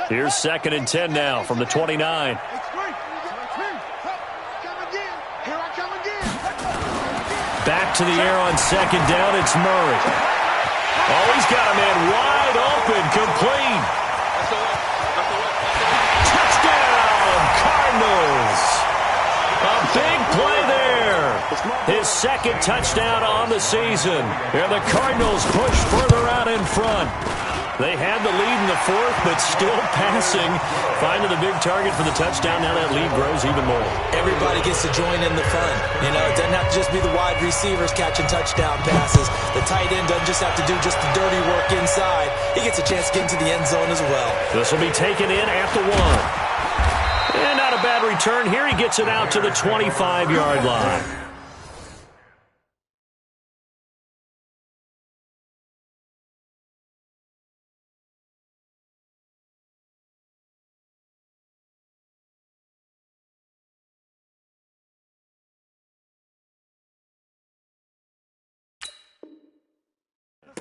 A: Here's 2nd and 10 now from the 29. Back to the air on 2nd down, it's Murray. Oh, he's got a man wide open, complete. Touchdown, Cardinals. A big play there. His 2nd touchdown on the season. And the Cardinals push further out in front. They had the lead in the 4th, but still passing. Finding the big target for the touchdown. Now that lead grows even more.
B: Everybody gets to join in the fun. You know, it doesn't have to just be the wide receivers catching touchdown passes. The tight end doesn't just have to do just the dirty work inside. He gets a chance to get into the end zone as well.
A: This will be taken in at the 1. And not a bad return. Here he gets it out to the 25-yard line.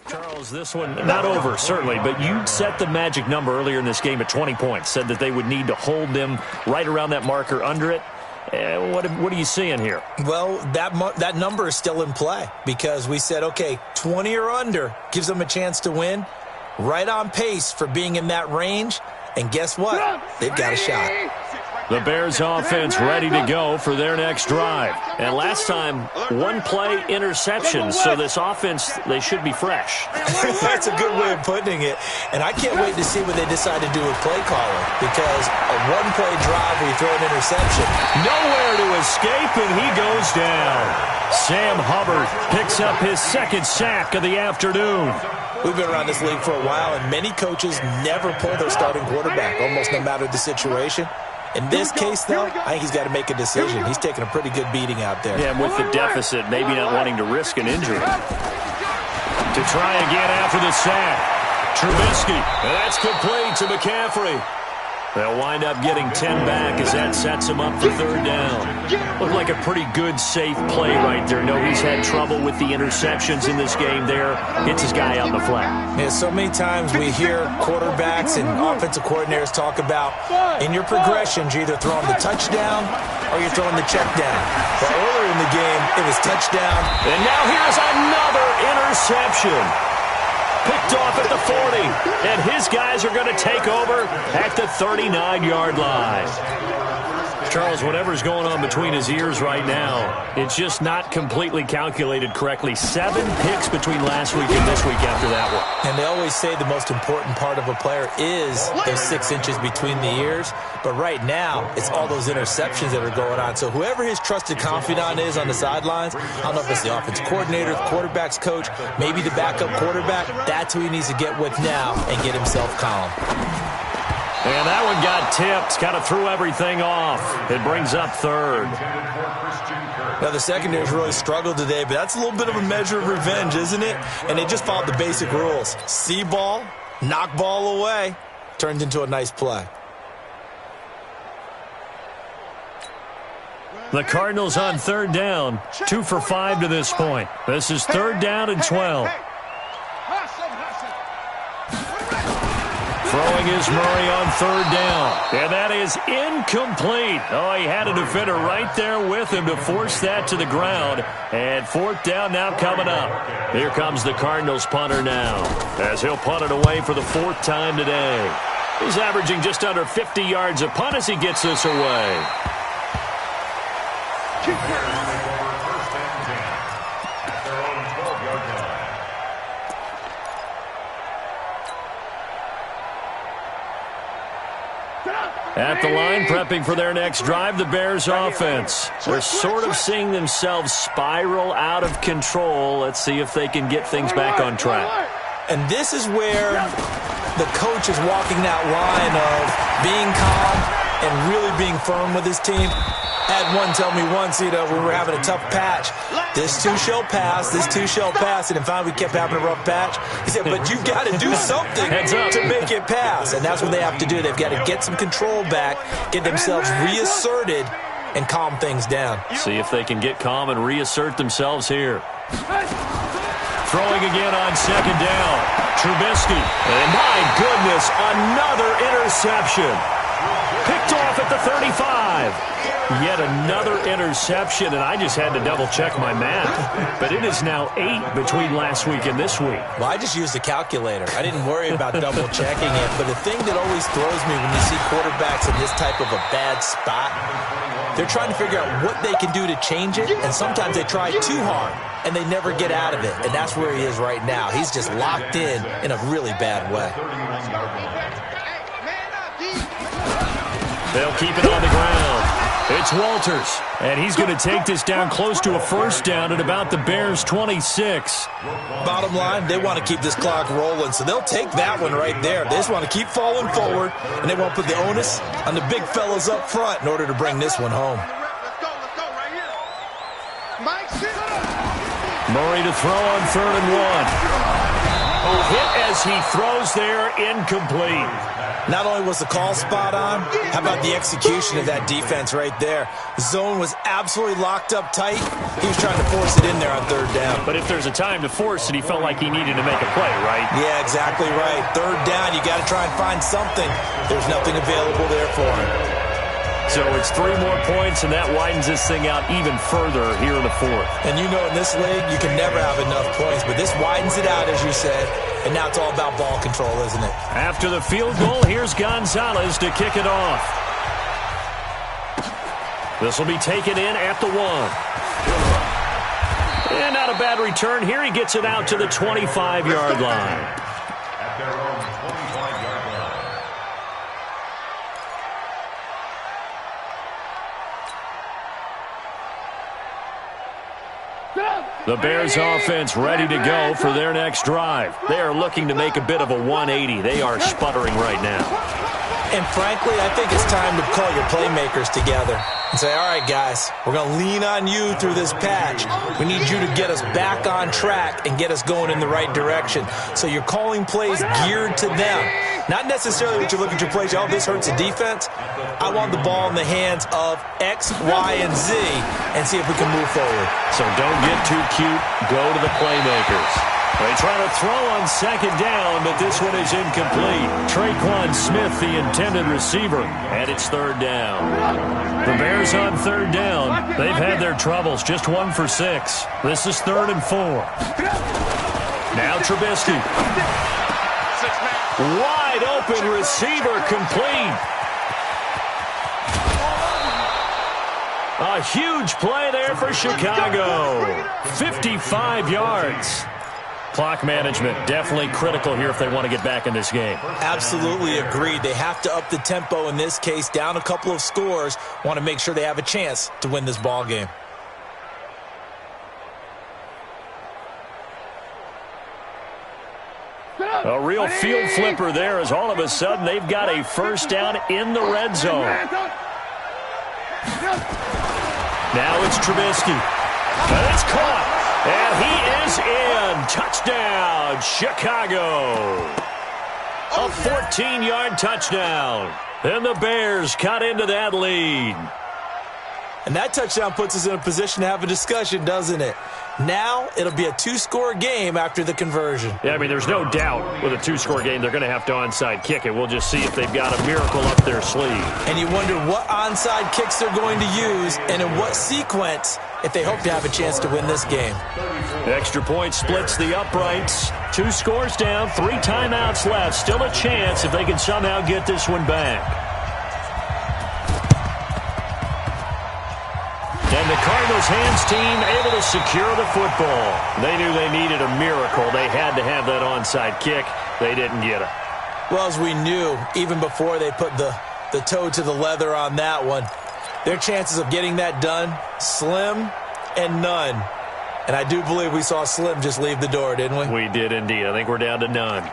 A: Charles, this one not over, certainly, but you set the magic number earlier in this game at 20 points, said that they would need to hold them right around that marker under it. What are you seeing here?
B: Well, that number is still in play because we said, okay, 20 or under gives them a chance to win. Right on pace for being in that range, and guess what? They've got a shot.
A: The Bears offense ready to go for their next drive. And last time, 1 play interception, so this offense, they should be fresh.
B: That's a good way of putting it. And I can't wait to see what they decide to do with play calling, because a 1-play drive where you throw an interception.
A: Nowhere to escape, and he goes down. Sam Hubbard picks up his 2nd sack of the afternoon.
B: We've been around this league for a while, and many coaches never pull their starting quarterback, almost no matter the situation. In this case, though, I think he's got to make a decision. He's taking a pretty good beating out there.
A: Yeah, and with the deficit, maybe not wanting to risk an injury. To try again after the sack. Trubisky, and that's complete to McCaffrey. They'll wind up getting 10 back as that sets him up for 3rd down. Looked like a pretty good, safe play right there. No, he's had trouble with the interceptions in this game there. Hits his guy out in the flat.
B: Yeah, so many times we hear quarterbacks and offensive coordinators talk about in your progressions, you're either throwing the touchdown or you're throwing the check down. But earlier in the game, it was touchdown.
A: And now here's another interception. Picked off at the 40, and his guys are going to take over at the 39-yard line. Charles, whatever's going on between his ears right now, it's just not completely calculated correctly. 7 picks between last week and this week after that one.
B: And they always say the most important part of a player is those 6 inches between the ears. But right now, it's all those interceptions that are going on. So whoever his trusted confidant is on the sidelines, I don't know if it's the offensive coordinator, the quarterback's coach, maybe the backup quarterback, that's who he needs to get with now and get himself calm.
A: And that one got tipped, kind of threw everything off. It brings up 3rd.
B: Now, the secondary's really struggled today, but that's a little bit of a measure of revenge, isn't it? And they just followed the basic rules. See ball, knock ball away, turned into a nice play.
A: The Cardinals on third down, 2 for 5 to this point. This is third down and 12. Throwing is Murray on third down. And that is incomplete. Oh, he had a defender right there with him to force that to the ground. And fourth down now coming up. Here comes the Cardinals punter now, as he'll punt it away for the fourth time today. He's averaging just under 50 yards a punt as he gets this away. At the line, prepping for their next drive, the Bears offense. They're sort of seeing themselves spiral out of control. Let's see if they can get things back on track.
B: And this is where the coach is walking that line of being calm and really being firm with his team. I had one tell me once, we were having a tough patch. This too shall pass, this too shall pass. And finally we kept having a rough patch. He said, but you've got to do something to make it pass. And that's what they have to do. They've got to get some control back, get themselves reasserted, and calm things down.
A: See if they can get calm and reassert themselves here. Throwing again on second down. Trubisky. And my goodness, another interception. Picked off at the 35. Yet another interception, and I just had to double-check my math. But it is now 8 between last week and this week.
B: Well, I just used a calculator. I didn't worry about double-checking it. But the thing that always throws me when you see quarterbacks in this type of a bad spot, they're trying to figure out what they can do to change it, and sometimes they try too hard, and they never get out of it. And that's where he is right now. He's just locked in a really bad way.
A: They'll keep it on the ground. It's Walters, and he's going to take this down close to a first down at about the Bears' 26.
B: Bottom line, they want to keep this clock rolling, so they'll take that one right there. They just want to keep falling forward, and they want to put the onus on the big fellas up front in order to bring this one home.
A: Murray to throw on third and 1. Hit as he throws there, incomplete.
B: Not only was the call spot on, how about the execution of that defense right there? The zone was absolutely locked up tight. He was trying to force it in there on third down.
A: But if there's a time to force it, he felt like he needed to make a play, right?
B: Yeah, exactly right. Third down, you got to try and find something. There's nothing available there for him.
A: So it's 3 more points, and that widens this thing out even further here in the fourth.
B: And you know in this league, you can never have enough points, but this widens it out, as you said. And now it's all about ball control, isn't it?
A: After the field goal, here's Gonzalez to kick it off. This will be taken in at the 1. And not a bad return here. He gets it out to the 25-yard line.
D: At their own 25-yard line.
A: The Bears offense ready to go for their next drive. They are looking to make a bit of a 180. They are sputtering right now.
B: And frankly, I think it's time to call your playmakers together and say, all right, guys, we're going to lean on you through this patch. We need you to get us back on track and get us going in the right direction. So you're calling plays geared to them. Not necessarily what you look at your plays, oh, this hurts the defense. I want the ball in the hands of X, Y, and Z and see if we can move forward.
A: So don't get too cute. Go to the playmakers. They try to throw on second down, but this one is incomplete. Traquan Smith, the intended receiver, and it's third down. The Bears on third down. They've had their troubles, just 1 for 6. This is 3rd and 4. Now Trubisky. Wide open receiver, complete. A huge play there for Chicago. 55 yards. Clock management definitely critical here if they want to get back in this game.
B: Absolutely agreed. They have to up the tempo in this case, down a couple of scores. Want to make sure they have a chance to win this ball game.
A: A real field flipper there as all of a sudden they've got a first down in the red zone. Now it's Trubisky. And it's caught. And he is in. Touchdown, Chicago. A 14-yard touchdown. And the Bears cut into that lead.
B: And that touchdown puts us in a position to have a discussion, doesn't it? Now it'll be a two-score game after the conversion.
A: Yeah, I mean, there's no doubt with a two-score game they're going to have to onside kick it. We'll just see if they've got a miracle up their sleeve.
B: And you wonder what onside kicks they're going to use and in what sequence if they hope to have a chance to win this game.
A: Extra point splits the uprights. 2 scores down, 3 timeouts left. Still a chance if they can somehow get this one back. And the Cardinals' hands team able to secure the football. They knew they needed a miracle. They had to have that onside kick. They didn't get it.
B: Well, as we knew, even before they put the toe to the leather on that one, their chances of getting that done, slim and none. And I do believe we saw Slim just leave the door, didn't we?
A: We did indeed. I think we're down to none.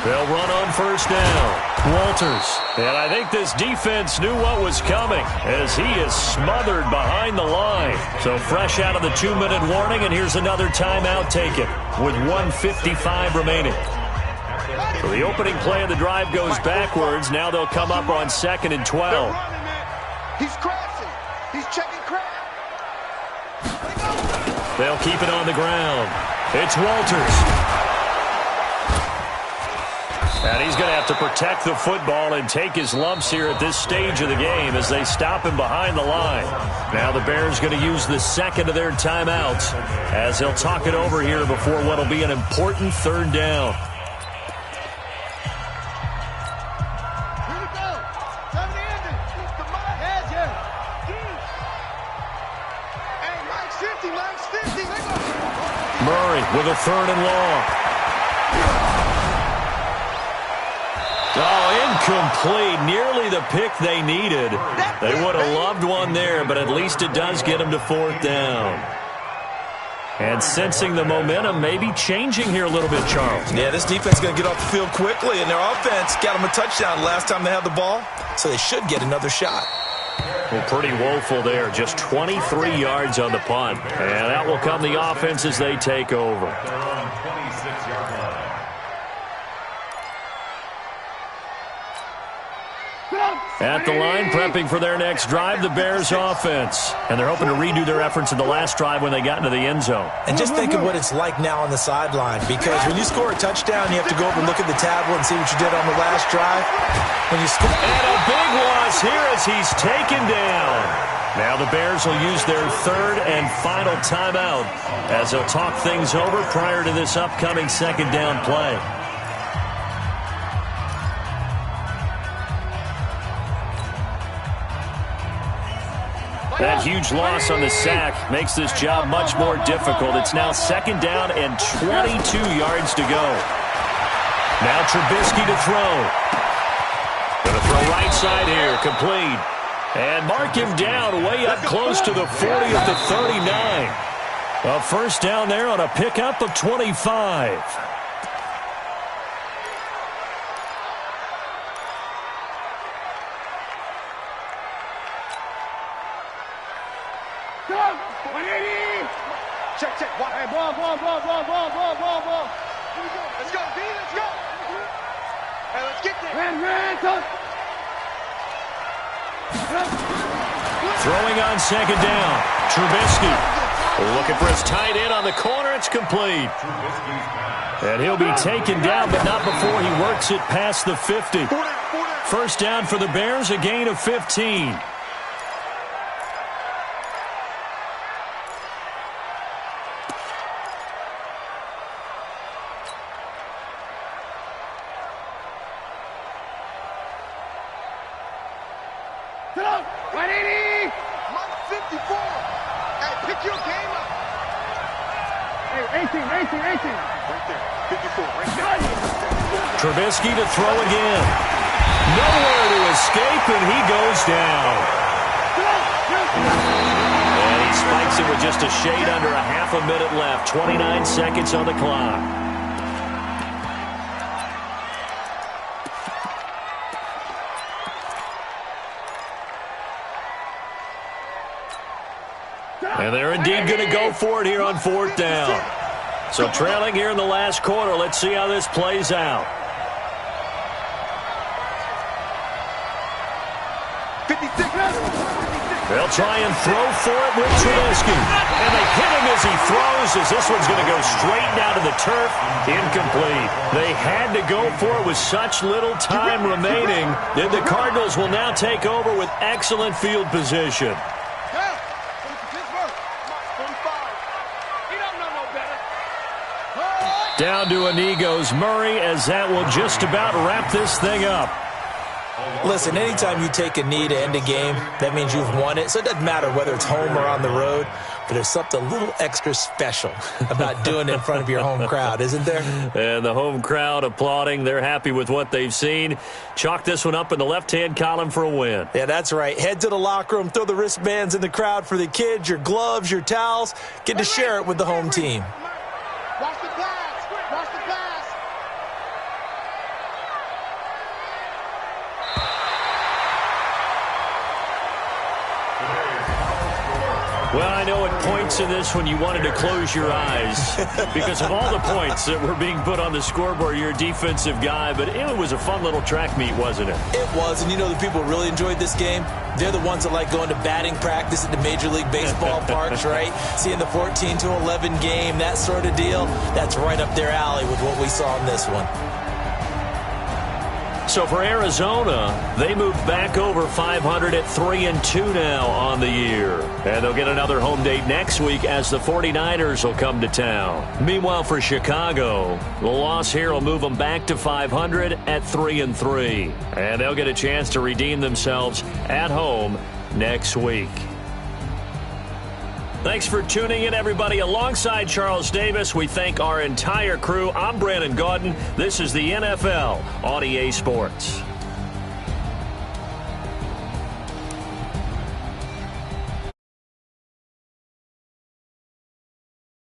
A: They'll run on first down. Walters. And I think this defense knew what was coming as he is smothered behind the line. So fresh out of the 2-minute warning, and here's another timeout taken with 1:55 remaining. So the opening play of the drive goes backwards. Now they'll come up on 2nd and 12.
C: He's crashing. He's checking crash.
A: They'll keep it on the ground. It's Walters. And he's going to have to protect the football and take his lumps here at this stage of the game as they stop him behind the line. Now the Bears going to use the second of their timeouts as they'll talk it over here before what will be an important 3rd down.
C: Here we go. Come to the ending. The head here. Hey, Mike's 50.
A: Murray with a 3rd and long. Oh, incomplete. Nearly the pick they needed. They would have loved one there, but at least it does get them to 4th down. And sensing the momentum, maybe changing here a little bit, Charles.
B: Yeah, this defense is going to get off the field quickly, and their offense got them a touchdown last time they had the ball, so they should get another shot.
A: Well, pretty woeful there. Just 23 yards on the punt. And that will come the offense as they take over. At the line, prepping for their next drive, the Bears offense. And they're hoping to redo their efforts in the last drive when they got into the end zone.
B: And just think of what it's like now on the sideline, because when you score a touchdown, you have to go over and look at the tablet and see what you did on the last drive. When you score,
A: and a big loss here as he's taken down. Now the Bears will use their 3rd and final timeout as they'll talk things over prior to this upcoming 2nd down play. That huge loss on the sack makes this job much more difficult. It's now 2nd down and 22 yards to go. Now Trubisky to throw. Going to throw right side here, complete. And mark him down way up close to the 40 at the 39. A 1st down there on a pickup of 25.
C: Check. Hey, ball. Let's go, B, let's go. Hey, let's get there. Ran.
A: Throwing on 2nd down. Trubisky looking for his tight end on the corner. It's complete. And he'll be taken down, but not before he works it past the 50. 1st down for the Bears, a gain of 15. Trubisky to throw again. Nowhere to escape, and he goes down. And he spikes it with just a shade under a half a minute left. 29 seconds on the clock. They're indeed going to go for it here on 4th down. So trailing here in the last quarter. Let's see how this plays out.
C: 56.
A: They'll try and throw for it with Trubisky. And they hit him as he throws, as this one's going to go straight down to the turf. Incomplete. They had to go for it with such little time remaining. And the Cardinals will now take over with excellent field position. Down to a knee goes Murray, as that will just about wrap this thing up.
B: Listen, anytime you take a knee to end a game, that means you've won it. So it doesn't matter whether it's home or on the road, but there's something a little extra special about doing it in front of your home crowd, isn't there?
A: And the home crowd applauding. They're happy with what they've seen. Chalk this one up in the left-hand column for a win.
B: Yeah, that's right. Head to the locker room, throw the wristbands in the crowd for the kids, your gloves, your towels. Get to share it with the home team.
C: Watch the pass. Watch the pass.
A: Well, I know at points in this when you wanted to close your eyes because of all the points that were being put on the scoreboard. You're a defensive guy, but it was a fun little track meet, wasn't it?
B: It was, and you know the people who really enjoyed this game? They're the ones that like going to batting practice at the Major League Baseball parks, right? Seeing the 14-11 game, that sort of deal. That's right up their alley with what we saw in this one.
A: So for Arizona, they moved back over 500 at 3-2 now on the year. And they'll get another home date next week as the 49ers will come to town. Meanwhile, for Chicago, the loss here will move them back to 500 at 3-3. And they'll get a chance to redeem themselves at home next week. Thanks for tuning in, everybody. Alongside Charles Davis, we thank our entire crew. I'm Brandon Gaudin. This is the NFL on EA Sports.